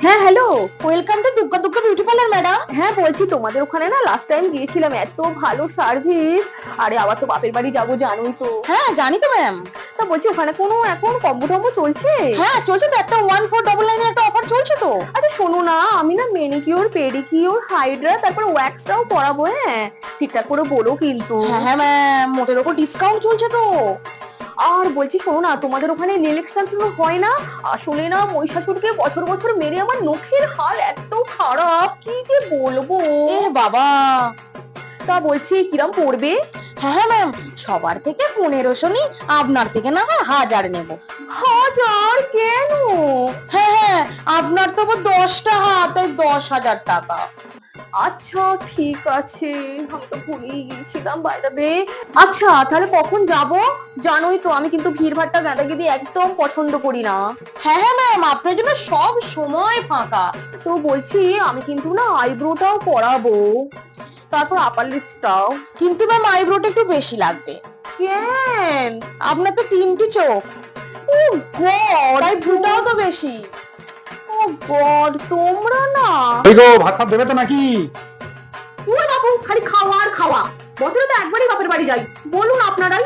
হ্যাঁ, hello. Welcome to Dugga Dugga beauty parlour madam. হ্যাঁ, বলছি তোমাদের ওখানে না লাস্ট টাইম গিয়েছিলাম, এত ভালো সার্ভিস। আরে আবার তো বাপের বাড়ি যাবো, জানোই তো। হ্যাঁ জানি তো ম্যাম। তা বলছি ওখানে কোনো এখন কম্বো টম্বো চলছে? হ্যাঁ চলছে তো, একটা 1499 এর একটা অফার চলছে তো। আচ্ছা শোনো না, আমি না মেনিকিওর পেডিকিওর হাইড্রা তারপর ওয়্যাক্সটাও করাবো। হ্যাঁ, ঠিকঠাক করে বলো কিন্তু। হ্যাঁ হ্যাঁ ম্যাম, মোটের ওপর ডিসকাউন্ট চলছে তো। আর বলছি শোনো না, তোমাদের ওখানে নেল এক্সটেনশন হয় না? আসলে না মহিষাসুরকে বছর বছর মেরে আমার নখের হাল এত খারাপ, কি যে বলবো। এ বাবা। তা বলছি কিরম পড়বে? হ্যাঁ হ্যাঁ ম্যাম, সবার থেকে 1500 নি, আপনার থেকে না হয় 1000 নেব। 1000 কেন? হ্যাঁ হ্যাঁ, আপনার তো 10টা হাত, তাই 10,000 টাকা। আচ্ছা ঠিক আছে, আমি তো ভুলেই গিয়েছিলাম বাই দ্য ওয়ে। আচ্ছা তাহলে কখন যাব? জানোই তো আমি কিন্তু ভিড়ভাট্টা গাদাগিদি একদম পছন্দ করি না। হ্যাঁ হ্যাঁ ম্যাম, আপনার জন্য সব সময় ফাঁকা। তো বলছি আমি কিন্তু না আইব্রোটাও করাবো, তারপর আপার লিপসটাও। কিন্তু ম্যাম আইব্রোটা একটু বেশি লাগবে। কেন? আপনার তো 3টি চোখ, ও গড, তাই ভ্রুটাও তো বেশি। ও গড, তোমরা না। ওই গো, ভাত ফাত দেবে তো নাকি? পুরো বাবু খালি খাওয়া আর খাওয়া, বছরে তো একবারই বাপের বাড়ি যাই, বলুন আপনারাই।